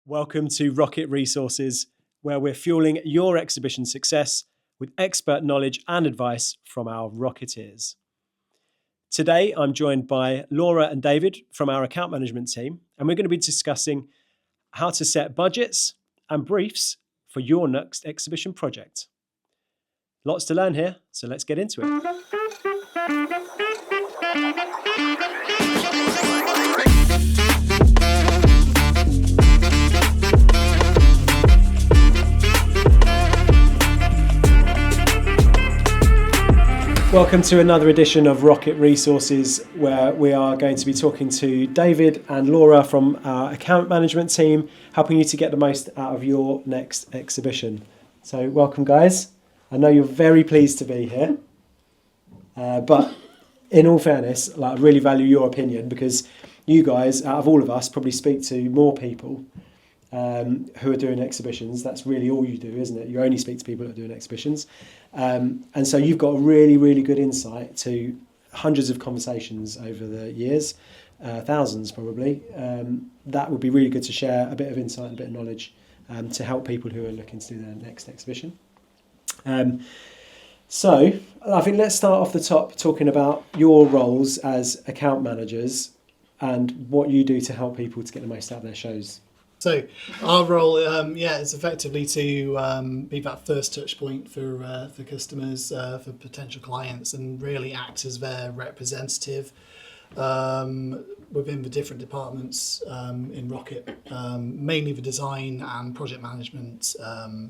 Welcome to Rocket Resources, where we're fueling your exhibition success with expert knowledge and advice from our Rocketeers. Today, I'm joined by Laura and David from our account management team, and we're going to be discussing how to set budgets and briefs for your next exhibition project. Lots to learn here, so let's get into it. Welcome to another edition of Rocket Resources, where we are going to be talking to David and Laura from our account management team, helping you to get the most out of your next exhibition. So welcome, guys. I know you're very pleased to be here, but in all fairness, I really value your opinion, because you guys, out of all of us, probably speak to more people who are doing exhibitions. That's really all you do, isn't it? You only speak to people that are doing exhibitions. And so you've got a really, really good insight to hundreds of conversations over the years, thousands probably. That would be really good to share a bit of insight and a bit of knowledge to help people who are looking to do their next exhibition. So I think let's start off the top talking about your roles as account managers and what you do to help people to get the most out of their shows. So our role, is effectively to be that first touch point for customers, for potential clients, and really act as their representative within the different departments in Rocket, mainly the design and project management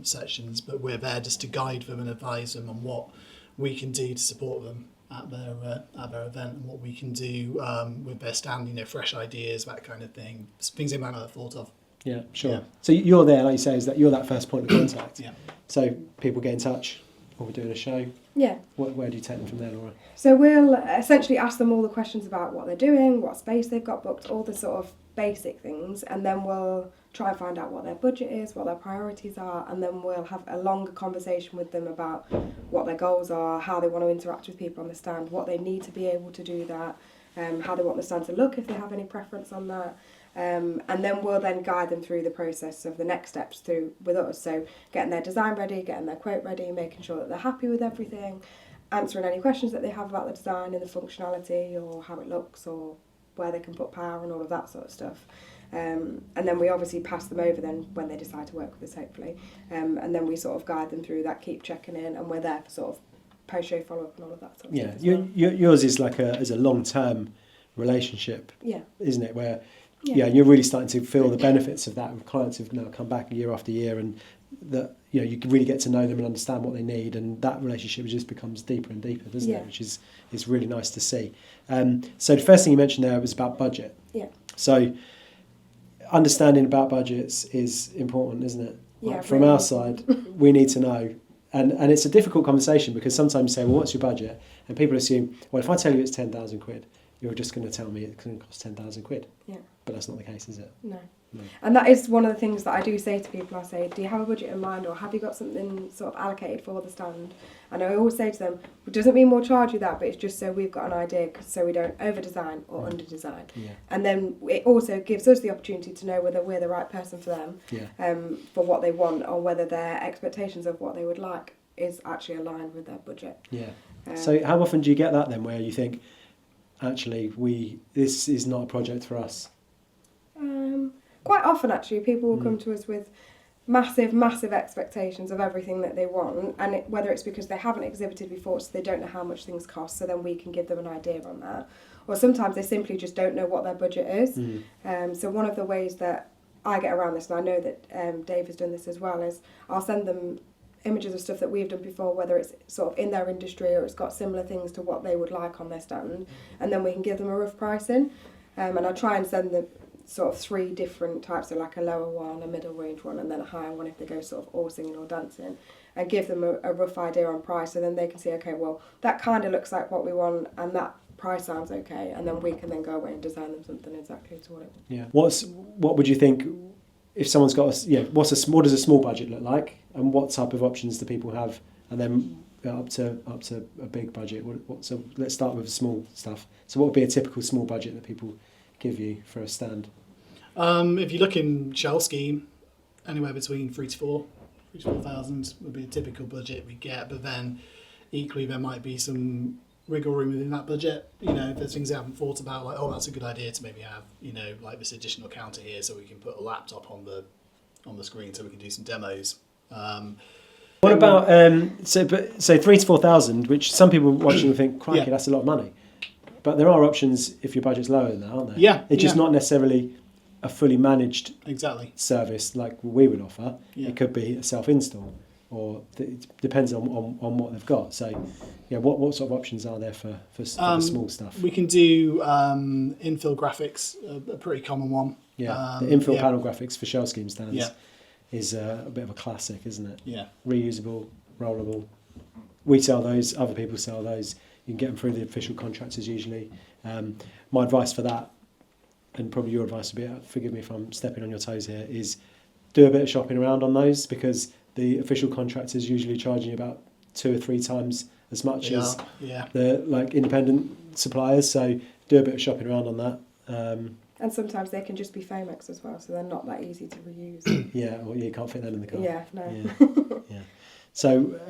sections. But we're there just to guide them and advise them on what we can do to support them at their event, and what we can do with their stand, fresh ideas, that kind of thing, things they might not have thought of. Yeah, sure. Yeah. So you're there, like you say, is that you're that first point of contact. Yeah. So people get in touch, or we're doing a show. Yeah. Where do you take them from there, Laura? So we'll essentially ask them all the questions about what they're doing, what space they've got booked, all the sort of basic things, and then we'll try and find out what their budget is, what their priorities are, and then we'll have a longer conversation with them about what their goals are, how they want to interact with people on the stand, what they need to be able to do that, how they want the stand to look if they have any preference on that. And then we'll then guide them through the process of the next steps through with us. So getting their design ready, getting their quote ready, making sure that they're happy with everything, answering any questions that they have about the design and the functionality or how it looks or where they can put power and all of that sort of stuff. And then we obviously pass them over then when they decide to work with us, hopefully. And then we sort of guide them through that, keep checking in, and we're there for sort of post-show follow-up and all of that sort of stuff as well. Yours is like a long-term relationship, isn't it? Where you're really starting to feel the benefits of that. Clients have now come back year after year, and that you can really get to know them and understand what they need, and that relationship just becomes deeper and deeper, doesn't it? Which is really nice to see. So the first thing you mentioned there was about budget. Yeah. So understanding about budgets is important, isn't it? Yeah. From our side, we need to know. And it's a difficult conversation, because sometimes you say, well, what's your budget? And people assume, well, if I tell you it's 10,000 quid, you're just going to tell me it's going to cost 10,000 quid. Yeah. But that's not the case, is it? No. And that is one of the things that I do say to people. I say, do you have a budget in mind, or have you got something sort of allocated for the stand? And I always say to them, it doesn't mean we'll charge you that, but it's just so we've got an idea, so we don't over-design or under-design. Yeah. And then it also gives us the opportunity to know whether we're the right person for them, for what they want, or whether their expectations of what they would like is actually aligned with their budget. Yeah. So how often do you get that then, where you think, actually, this is not a project for us? Quite often, actually, people will come to us with massive expectations of everything that they want, and whether it's because they haven't exhibited before, so they don't know how much things cost, so then we can give them an idea on that. Or sometimes they simply just don't know what their budget is. So one of the ways that I get around this, and I know that Dave has done this as well, is I'll send them images of stuff that we've done before, whether it's sort of in their industry or it's got similar things to what they would like on their stand, and then we can give them a rough pricing. And I try and send them sort of 3 different types, so like a lower one, a middle range one, and then a higher one if they go sort of all singing or dancing, and give them a rough idea on price, so then they can see, okay, well, that kind of looks like what we want, and that price sounds okay, and then we can then go away and design them something exactly to what it. Yeah. What would you think if someone's got what does a small budget look like, and what type of options do people have, and then up to a big budget? So let's start with small stuff. So what would be a typical small budget that people give you for a stand? If you look in shell scheme, anywhere between 3,000 would be a typical budget we get, but then equally there might be some wiggle room within that budget. You know, if there's things I haven't thought about, like, oh, that's a good idea to maybe have, you know, like this additional counter here so we can put a laptop on the screen so we can do some demos. What about so 3 to 4,000, which some people watching will think, crikey, that's a lot of money. But there are options if your budget's lower than that, aren't there? Yeah. It's just not necessarily a fully managed service like we would offer. Yeah. It could be a self-install, or it depends on what they've got. So, yeah, what sort of options are there for the small stuff? We can do infill graphics, a pretty common one. Yeah, the infill panel graphics for shell scheme stands is a bit of a classic, isn't it? Yeah. Reusable, rollable. We sell those, other people sell those. You can get them through the official contractors usually. My advice for that, and probably your advice would be, forgive me if I'm stepping on your toes here, is do a bit of shopping around on those, because the official contractors usually charging you about 2 or 3 times as much as the like independent suppliers. So do a bit of shopping around on that. And sometimes they can just be Fomex as well, so they're not that easy to reuse. Or you can't fit them in the car. Yeah, no. Yeah. So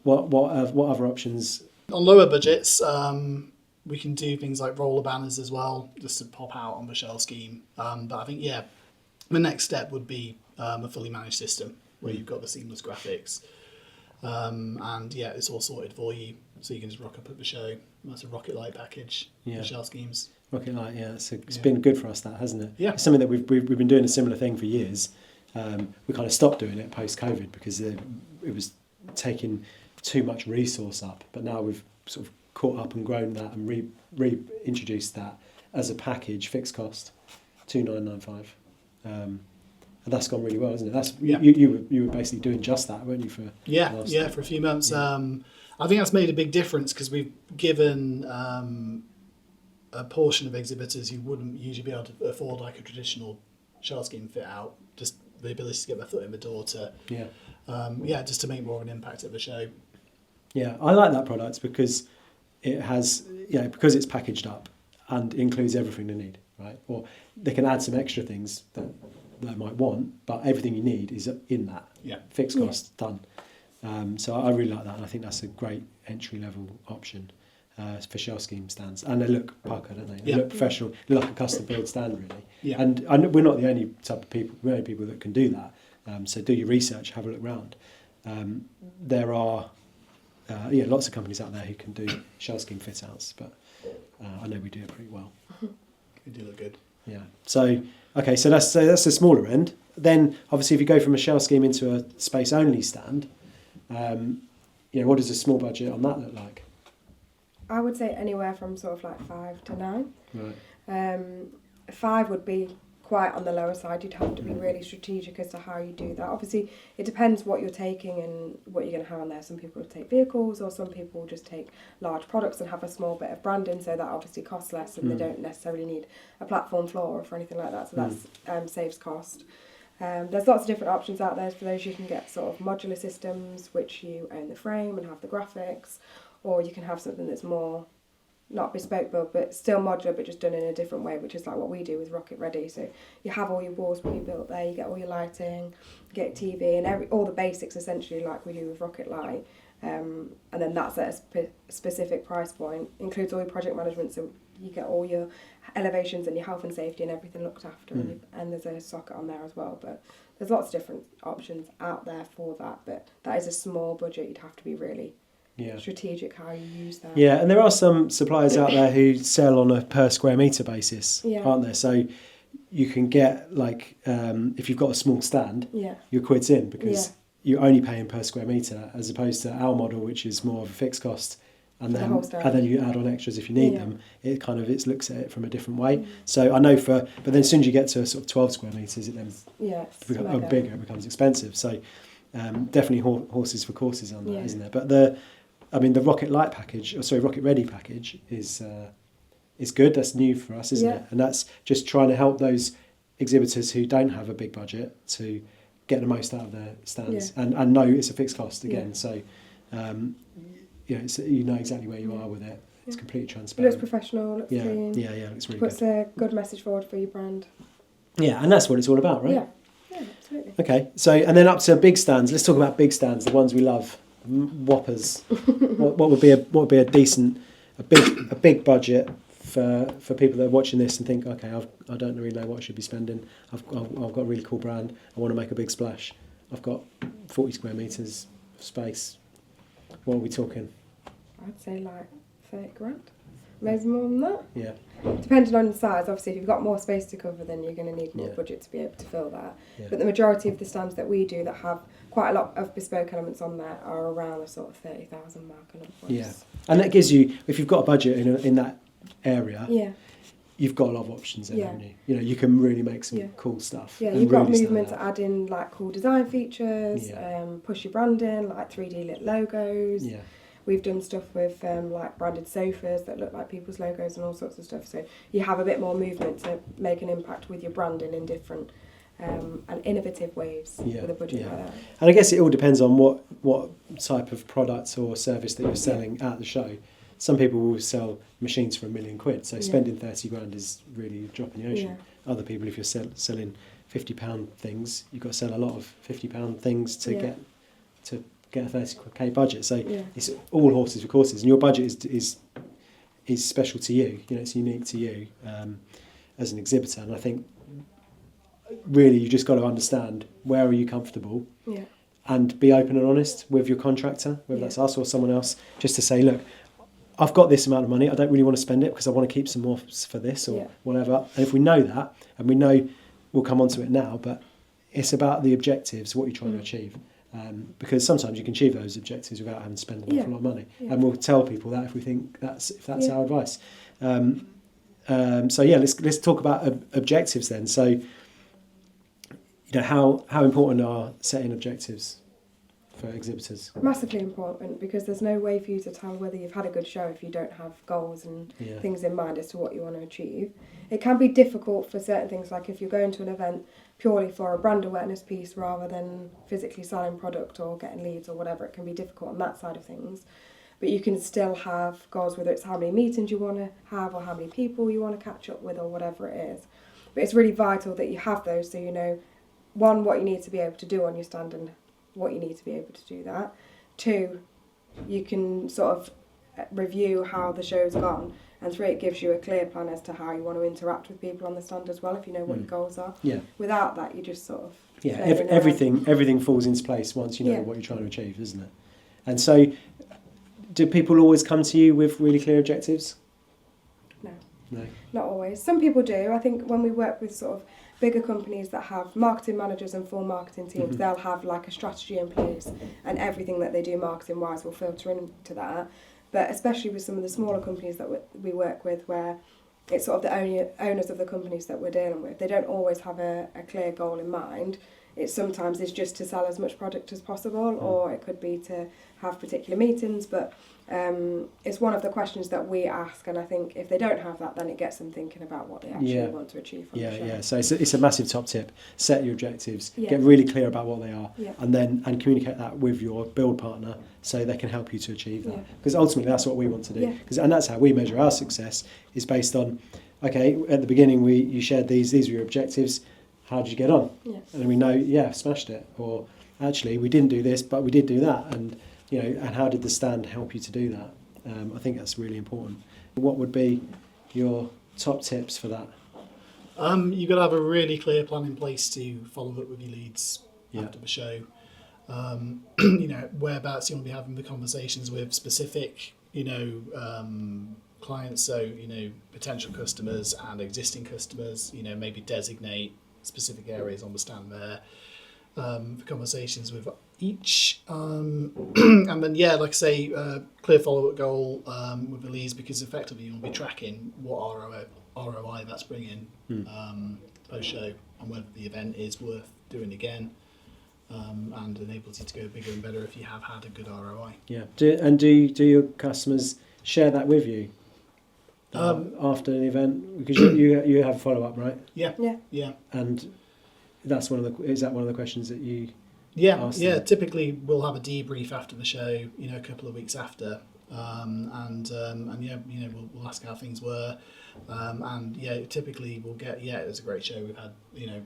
what other options? On lower budgets, we can do things like roller banners as well, just to pop out on the shell scheme. But I think, the next step would be a fully managed system where you've got the seamless graphics. And it's all sorted for you, so you can just rock up at the show. That's a Rocket Light package for shell schemes. Rocket Light, it's been good for us, that, hasn't it? Yeah. It's something that we've been doing a similar thing for years. We kind of stopped doing it post-COVID because it was taking too much resource up, but now we've sort of caught up and grown that and reintroduced that as a package, fixed cost, $2,995, and that's gone really well, isn't it? That's you were basically doing just that, weren't you? For for a few months. I think that's made a big difference because we've given a portion of exhibitors who wouldn't usually be able to afford like a traditional shell scheme fit out, just the ability to get their foot in the door to just to make more of an impact at the show. Yeah, I like that product because it has, because it's packaged up and includes everything they need, right? Or they can add some extra things that they might want, but everything you need is in that. Fixed cost, done. So I really like that, and I think that's a great entry-level option for shell scheme stands. And they look pucker, don't they? They look professional. They look like a custom-built stand, really. Yeah. And we're not the only type of people, we're the only people that can do that. So do your research, have a look round. There are lots of companies out there who can do shell scheme fit-outs, but I know we do it pretty well. We do look good. Yeah. So that's the smaller end. Then obviously, if you go from a shell scheme into a space-only stand, what does a small budget on that look like? I would say anywhere from sort of like 5 to 9. Right. 5 would be quite on the lower side. You'd have to be really strategic as to how you do that. Obviously, it depends what you're taking and what you're going to have on there. Some people will take vehicles, or some people will just take large products and have a small bit of branding, so that obviously costs less, and they don't necessarily need a platform floor or anything like that, so that saves cost. There's lots of different options out there. For those, you can get sort of modular systems, which you own the frame and have the graphics, or you can have something that's more not bespoke build, but still modular, but just done in a different way, which is like what we do with Rocket Ready. So you have all your walls pre-built there, you get all your lighting, you get TV, and all the basics essentially, like we do with Rocket Light. And then that's at a specific price point. Includes all your project management, so you get all your elevations and your health and safety and everything looked after, and there's a socket on there as well. But there's lots of different options out there for that, but that is a small budget. You'd have to be really strategic how you use that. Yeah, and there are some suppliers out there who sell on a per square metre basis, aren't there? So you can get, like, if you've got a small stand, you're quid's in, because you're only paying per square metre, as opposed to our model, which is more of a fixed cost. And then you add on extras if you need them. It kind of looks at it from a different way. So I know but then as soon as you get to sort of 12 square metres, it then becomes bigger, it becomes expensive. So definitely horses for courses on that, isn't there? But the Rocket Light package, Rocket Ready package is good. That's new for us, isn't it? And that's just trying to help those exhibitors who don't have a big budget to get the most out of their stands and know it's a fixed cost again. So. You know exactly where you are with it. It's completely transparent. It looks professional, looks clean. Yeah, it looks really Puts good. a good message forward for your brand. Yeah, and that's what it's all about, right? Yeah, yeah, absolutely. Okay, so and then up to big stands. Let's talk about big stands, the ones we love, whoppers. what would be a decent, a big budget for people that are watching this and think, okay, I don't really know what I should be spending. I've got a really cool brand. I want to make a big splash. I've got 40 square meters of space. What are we talking? I'd say like 30 grand. Maybe more than that. Yeah. Depending on the size, obviously, if you've got more space to cover, then you're going to need more Yeah. budget to be able to fill that. Yeah. But the majority of the stands that we do that have quite a lot of bespoke elements on there are around the sort of 30,000 mark and upwards. Yeah, and that gives you, if you've got a budget in that area, Yeah. you've got a lot of options then, Yeah. haven't you? You know, you can really make some Yeah. cool stuff. Yeah, and you've got really stand movement out. to add in like cool design features, Yeah. push your branding, like 3D lit logos. Yeah, We've done stuff with like branded sofas that look like people's logos and all sorts of stuff. So you have a bit more movement to make an impact with your branding in different and innovative ways Yeah, with a budget yeah. like that. and I guess it all depends on what type of product or service that you're selling at the show. Some people will sell machines for £1 million, so Yeah. spending 30 grand is really a drop in the ocean. Yeah. Other people, if you're selling £50 things, you've got to sell a lot of £50 things to Yeah. get a 30k budget. So Yeah. it's all horses for courses, and your budget is special to you. You know, it's unique to you as an exhibitor. And I think really you just got to understand where are you comfortable, Yeah. and be open and honest with your contractor, whether Yeah. that's us or someone else, just to say, look, I've got this amount of money. I don't really want to spend it because I want to keep some more for this or Yeah. whatever. And if we know that, and we know, we'll come on to it now, but it's about the objectives, what you're trying to achieve. Because sometimes you can achieve those objectives without having to spend an Yeah. awful lot of money, Yeah. and we'll tell people that if we think that's Yeah. our advice. So yeah, let's talk about objectives then. So, you know, how important are setting objectives for exhibitors? Massively important, because there's no way for you to tell whether you've had a good show if you don't have goals and Yeah. things in mind as to what you want to achieve. It can be difficult for certain things, like if you're going to an event purely for a brand awareness piece rather than physically selling product or getting leads or whatever, it can be difficult on that side of things. But you can still have goals, whether it's how many meetings you want to have or how many people you want to catch up with or whatever it is. But it's really vital that you have those, so you know, one, what you need to be able to do on your stand and what you need to be able to do that. Two, you can sort of review how the show's gone. And three, it gives you a clear plan as to how you want to interact with people on the stand as well, if you know what your goals are. Yeah. Without that, you just sort of... Yeah, flailing around. everything falls into place once you know Yeah. what you're trying to achieve, isn't it? And so, do people always come to you with really clear objectives? No. No. Not always. Some people do. I think when we work with sort of bigger companies that have marketing managers and full marketing teams, they'll have like a strategy in place, and everything that they do marketing wise will filter into that. But especially with some of the smaller companies that we work with, where it's sort of the owners of the companies that we're dealing with, they don't always have a clear goal in mind. It sometimes is just to sell as much product as possible, or it could be to have particular meetings, but it's one of the questions that we ask, and I think if they don't have that, then it gets them thinking about what they actually want to achieve from the show. Yeah. So it's a massive top tip. Set your objectives. Yeah. Get really clear about what they are, Yeah. and communicate that with your build partner so they can help you to achieve that. Yeah. Because ultimately, that's what we want to do. Yeah. And that's how we measure our success. Is based on, okay, at the beginning you shared these were your objectives. How did you get on? Yeah. And we know, smashed it. Or actually, we didn't do this, but we did do that. And you know, and how did the stand help you to do that? I think that's really important. What would be your top tips for that? You've got to have a really clear plan in place to follow up with your leads Yeah. after the show. You know, whereabouts you want to be having the conversations with specific, clients. So, potential customers and existing customers, maybe designate specific areas on the stand there for conversations with each. And then, like I say, clear follow-up goal with the leads, because effectively you'll be tracking what ROI that's bringing post-show, and whether the event is worth doing again, and enables you to go bigger and better if you have had a good ROI. Yeah. Do your customers share that with you after the event? Because you have follow-up, right? Yeah. And that's is that one of the questions that you... Yeah, Awesome. Typically, we'll have a debrief after the show. A couple of weeks after, And yeah, we'll ask how things were, and yeah, typically we'll get, it was a great show. We've had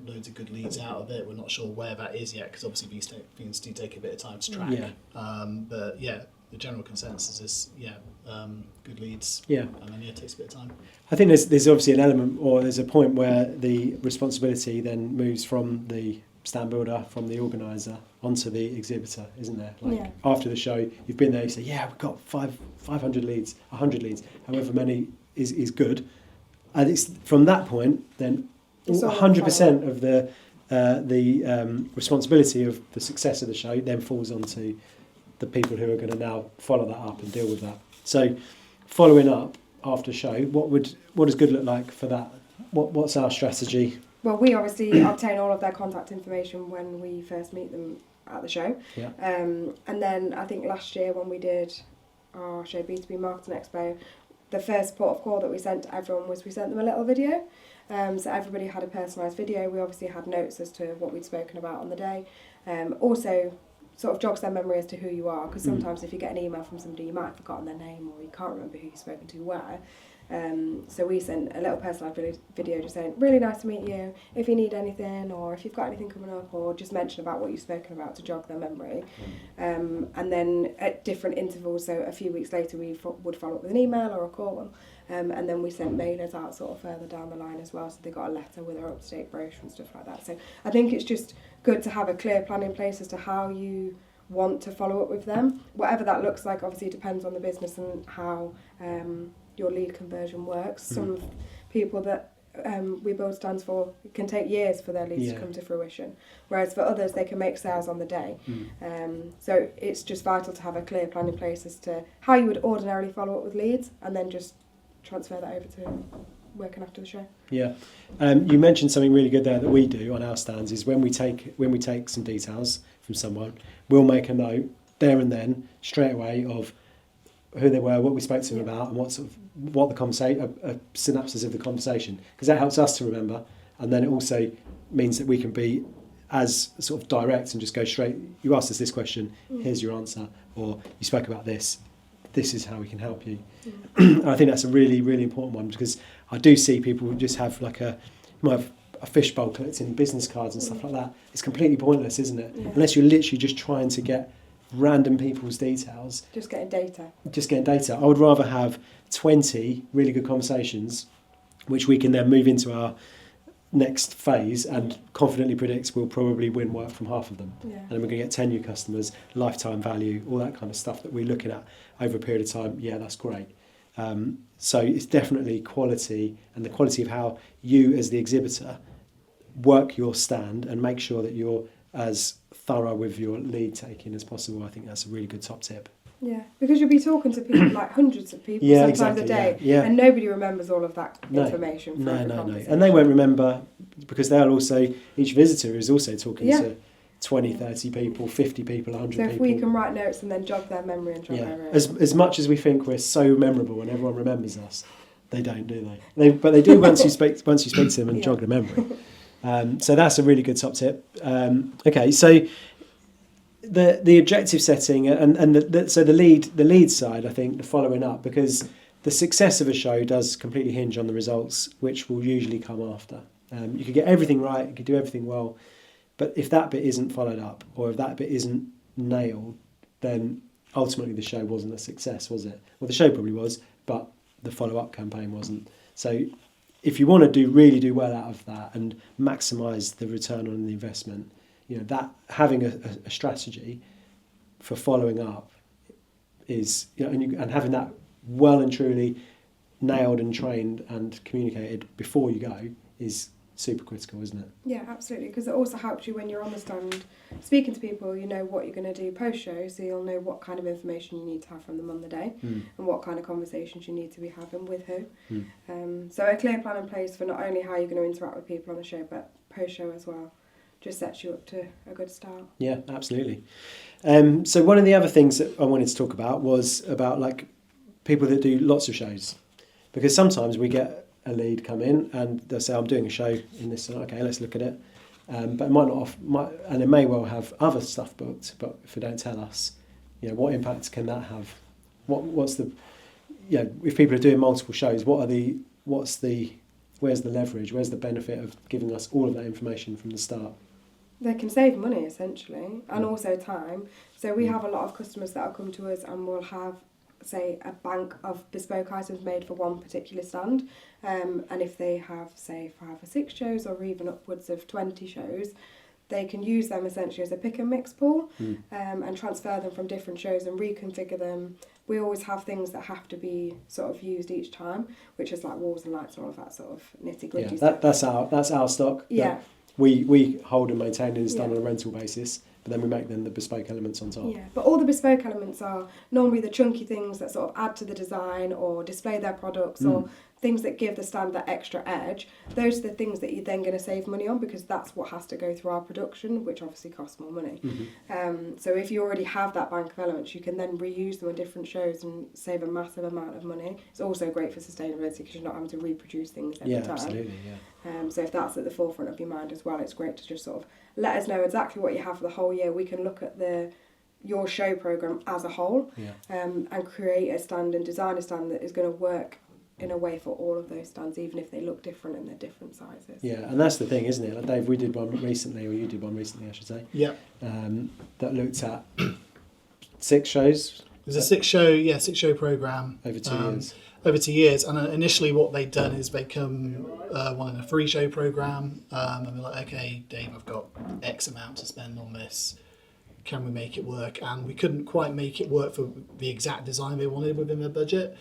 loads of good leads out of it. We're not sure where that is yet because obviously these things do take a bit of time to track. But yeah, the general consensus is good leads. And then it takes a bit of time. I think there's obviously an element, or there's a point where the responsibility then moves from the stand builder, from the organiser, onto the exhibitor, isn't there? After the show, you've been there, you say, we've got 500 leads, 100 leads, however many is good. And it's from that point, then 100% of the responsibility of the success of the show then falls onto the people who are going to now follow that up and deal with that. So following up after show, what does good look like for that? What's our strategy? Well, we obviously obtain all of their contact information when we first meet them at the show. And then I think last year when we did our show B2B Marketing Expo, the first port of call that we sent to everyone was we sent them a little video. So everybody had a personalised video. We obviously had notes as to what we'd spoken about on the day. Also sort of jogs their memory as to who you are, because sometimes if you get an email from somebody you might have forgotten their name or you can't remember who you've spoken to where. So we sent a little personalised video just saying, really nice to meet you, if you need anything or if you've got anything coming up, or just mention about what you've spoken about to jog their memory. And then at different intervals, so a few weeks later we would follow up with an email or a call, and then we sent mailers out sort of further down the line as well, so they got a letter with our up-to-date brochure and stuff like that. So I think it's just good to have a clear plan in place as to how you want to follow up with them. Whatever that looks like obviously depends on the business and how your lead conversion works. Some people that we build stands for, it can take years for their leads to come to fruition, whereas for others they can make sales on the day. So it's just vital to have a clear plan in place as to how you would ordinarily follow up with leads, and then just transfer that over to working after the show. You mentioned something really good there that we do on our stands is when we take some details from someone, we'll make a note there and then straight away of who they were, what we spoke to them about, and what the conversation, synapses of the conversation, because that helps us to remember, and then it also means that we can be as sort of direct and just go straight. You asked us this question, here's your answer, or you spoke about this. This is how we can help you. I think that's a really, really important one, because I do see people who just have you might have a fishbowl collecting business cards and stuff like that. It's completely pointless, isn't it? Unless you're literally just trying to get random people's details. Just getting data. I would rather have 20 really good conversations, which we can then move into our next phase and confidently predict we'll probably win work from half of them. And then we're going to get 10 new customers, lifetime value, all that kind of stuff that we're looking at over a period of time. That's great. So it's definitely quality, and the quality of how you as the exhibitor work your stand and make sure that you're as thorough with your lead taking as possible. I think that's a really good top tip. Because you'll be talking to people, like hundreds of people sometimes a day, and nobody remembers all of that information. No. And they won't remember, because each visitor is also talking to 20, 30 people, 50 people, 100 people. So if we can write notes and then jog their memory and jog their memory. As much as we think we're so memorable and everyone remembers us, they don't, do they? But they do once you speak to them and jog their memory. So that's a really good top tip. Okay, so the objective setting and so the lead side, I think, the following up, because the success of a show does completely hinge on the results, which will usually come after. You could get everything right, you could do everything well, but if that bit isn't followed up, or if that bit isn't nailed, then ultimately the show wasn't a success, was it? Well, the show probably was, but the follow-up campaign wasn't. So if you want to really do well out of that and maximise the return on the investment, that having a strategy for following up is, and having that well and truly nailed and trained and communicated before you go is super critical, isn't it? Yeah, absolutely, because it also helps you when you're on the stand speaking to people. You know what you're going to do post-show, so you'll know what kind of information you need to have from them on the day and what kind of conversations you need to be having with who. So a clear plan in place for not only how you're going to interact with people on the show, but post-show as well, just sets you up to a good start. Yeah, absolutely. So one of the other things that I wanted to talk about was about people that do lots of shows, because sometimes we get a lead come in and they'll say, I'm doing a show in this, okay, let's look at it. But it and it may well have other stuff booked, but if they don't tell us, what impact can that have What's the, if people are doing multiple shows, where's the leverage? Where's the benefit of giving us all of that information from the start? They can save money essentially, and also time. So we have a lot of customers that will come to us and will have, say, a bank of bespoke items made for one particular stand. And if they have, say, 5 or 6 shows or even upwards of 20 shows, they can use them essentially as a pick and mix pool and transfer them from different shows and reconfigure them. We always have things that have to be sort of used each time, which is like walls and lights and all of that sort of nitty-gritty stuff. That's our stock. Yeah. We hold and maintain and it's done on a rental basis, but then we make them the bespoke elements on top. Yeah, but all the bespoke elements are normally the chunky things that sort of add to the design or display their products or things that give the stand that extra edge. Those are the things that you're then going to save money on, because that's what has to go through our production, which obviously costs more money. So if you already have that bank of elements, you can then reuse them on different shows and save a massive amount of money. It's also great for sustainability because you're not having to reproduce things every time. Absolutely, so if that's at the forefront of your mind as well, it's great to just sort of let us know exactly what you have for the whole year. We can look at your show programme as a whole and create a stand and design a stand that is going to work in a way for all of those stands, even if they look different and they're different sizes. Yeah, and that's the thing, isn't it? Like Dave, we did one recently, or you did one recently, I should say. Yeah. That looked at 6 shows. It was a 6-show programme. Over 2 years. Over 2 years. And initially what they'd done is they come wanting a 3-show programme. And they're like, okay, Dave, I've got X amount to spend on this. Can we make it work? And we couldn't quite make it work for the exact design they wanted within their budget.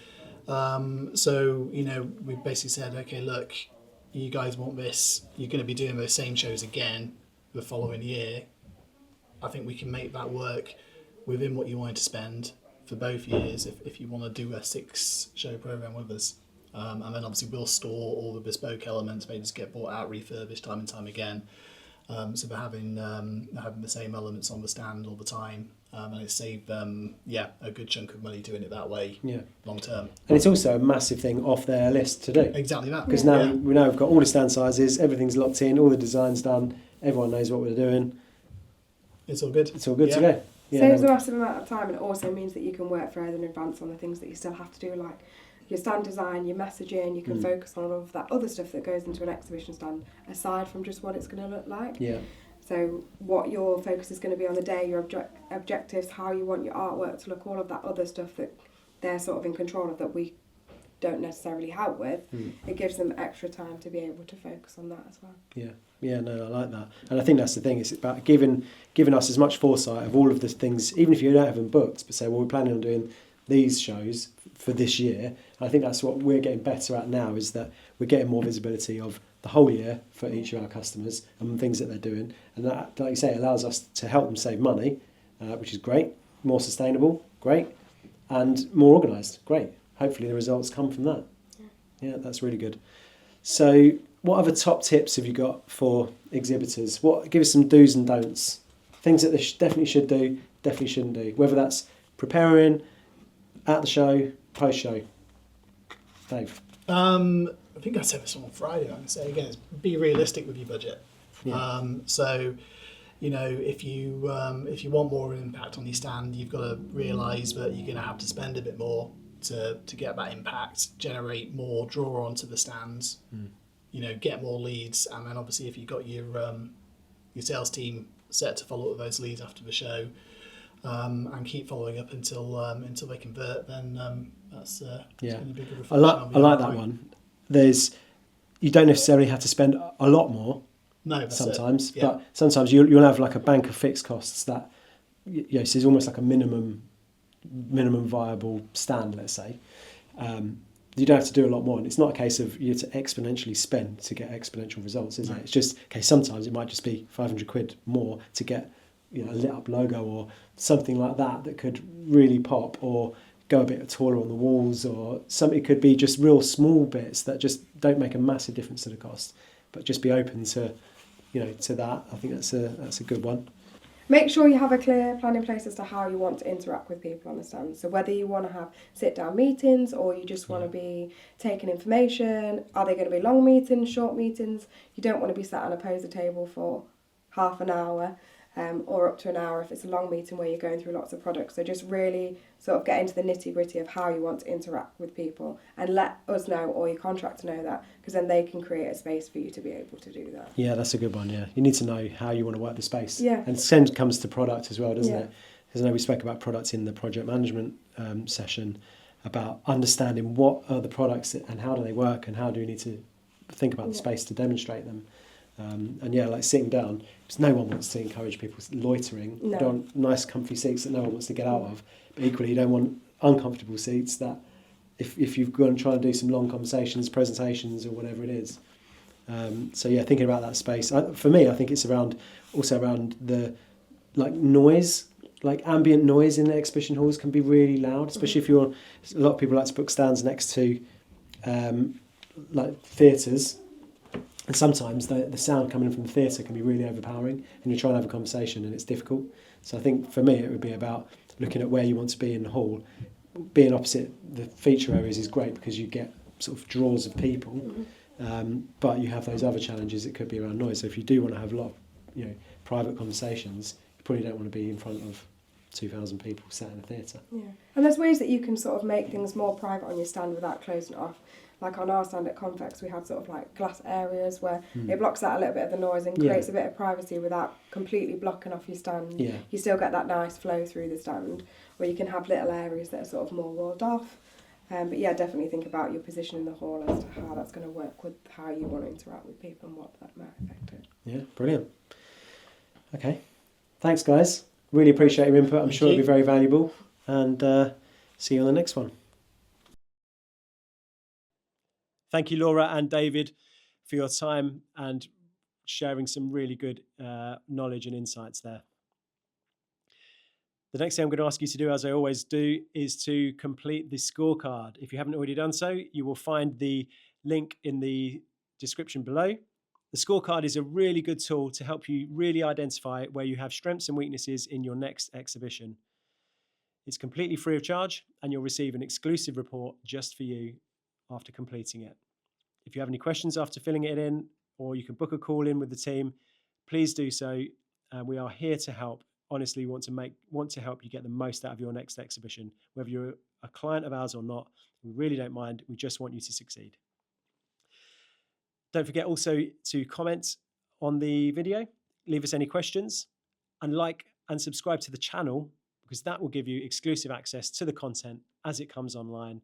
So, we basically said, okay, look, you guys want this, you're going to be doing those same shows again the following year. I think we can make that work within what you wanted to spend for both years if you want to do a 6-show programme with us. And then obviously we'll store all the bespoke elements, they just get bought out, refurbished time and time again. So they're having the same elements on the stand all the time. And it's saved a good chunk of money doing it that way long term. And it's also a massive thing off their list to do. Exactly that. Because now we've got all the stand sizes, everything's locked in, all the design's done, everyone knows what we're doing. It's all good. It's all good to go. Saves a massive amount of time, and it also means that you can work further in advance on the things that you still have to do, like your stand design, your messaging. You can focus on all of that other stuff that goes into an exhibition stand, aside from just what it's going to look like. Yeah. So what your focus is going to be on the day, your objectives, how you want your artwork to look, all of that other stuff that they're sort of in control of that we don't necessarily help with. It gives them extra time to be able to focus on that as well. Yeah, no, I like that. And I think that's the thing, it's about giving us as much foresight of all of the things, even if you don't have them booked, but say, well, we're planning on doing these shows for this year. And I think that's what we're getting better at now, is that we're getting more visibility of the whole year for each of our customers and things that they're doing. And that, like you say, allows us to help them save money, which is great, more sustainable, great, and more organised, great. Hopefully the results come from that. Yeah, that's really good. So what other top tips have you got for exhibitors? Give us some do's and don'ts. Things that they definitely should do, definitely shouldn't do. Whether that's preparing, at the show, post-show. Dave? I think I said this on Friday. I can say again, is be realistic with your budget. Yeah. So, if you want more of an impact on your stand, you've got to realise that you're going to have to spend a bit more to get that impact, generate more, draw onto the stands, get more leads, and then obviously if you've got your sales team set to follow up with those leads after the show, and keep following up until they convert, then that's going to be a good reflection. I like that one. You don't necessarily have to spend a lot more. No, sometimes, but sometimes you'll have like a bank of fixed costs that so it's almost like a minimum viable stand, let's say. You don't have to do a lot more, and it's not a case of you have to exponentially spend to get exponential results, is it? It's just sometimes it might just be 500 quid more to get a lit up logo or something like that could really pop, or go a bit taller on the walls, or something. It could be just real small bits that just don't make a massive difference to the cost, but just be open to to that. I think that's a good one. Make sure you have a clear plan in place as to how you want to interact with people on the stand. So whether you want to have sit-down meetings or you just want to be taking information, are they going to be long meetings, short meetings? You don't want to be sat on a poser table for half an hour or up to an hour if it's a long meeting where you're going through lots of products. So just really sort of get into the nitty-gritty of how you want to interact with people, and let us know or your contractor know that, because then they can create a space for you to be able to do that. Yeah, that's a good one. Yeah, you need to know how you want to work the space. Yeah. And same comes to product as well, doesn't Yeah. it? Because I know we spoke about products in the project management session, about understanding what are the products and how do they work, and how do we need to think about the space to demonstrate them. And yeah, like sitting down, because no one wants to encourage people loitering. No. You don't want nice comfy seats that no one wants to get out of, but equally you don't want uncomfortable seats that if you've gone and try and do some long conversations, presentations or whatever it is. So yeah, thinking about that space. For me, I think it's around the like noise, like ambient noise in the exhibition halls can be really loud, especially if you're, a lot of people like to book stands next to like theatres. And sometimes the sound coming from the theatre can be really overpowering, and you're trying to have a conversation and it's difficult. So I think for me it would be about looking at where you want to be in the hall. Being opposite the feature areas is great because you get sort of draws of people, but you have those other challenges that could be around noise. So if you do want to have a lot of private conversations, you probably don't want to be in front of 2,000 people sat in a theatre. Yeah, and there's ways that you can sort of make things more private on your stand without closing it off. Like on our stand at Convex, we have sort of like glass areas where it blocks out a little bit of the noise and creates a bit of privacy without completely blocking off your stand. Yeah. You still get that nice flow through the stand, or you can have little areas that are sort of more walled off. But yeah, definitely think about your position in the hall as to how that's going to work with how you want to interact with people and what that might affect it. Yeah, brilliant. Okay, thanks guys. Really appreciate your input. I'm sure it'll be very valuable, and see you on the next one. Thank you, Laura and David, for your time and sharing some really good knowledge and insights there. The next thing I'm going to ask you to do, as I always do, is to complete the scorecard. If you haven't already done so, you will find the link in the description below. The scorecard is a really good tool to help you really identify where you have strengths and weaknesses in your next exhibition. It's completely free of charge, and you'll receive an exclusive report just for you after completing it. If you have any questions after filling it in, or you can book a call in with the team, please do so. We are here to help. Honestly, want to help you get the most out of your next exhibition, whether you're a client of ours or not. We really don't mind. We just want you to succeed. Don't forget also to comment on the video, leave us any questions, and like and subscribe to the channel, because that will give you exclusive access to the content as it comes online.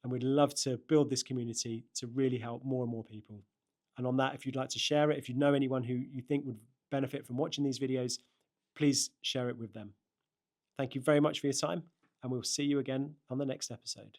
And we'd love to build this community to really help more and more people. And on that, if you'd like to share it, if you know anyone who you think would benefit from watching these videos, please share it with them. Thank you very much for your time, and we'll see you again on the next episode.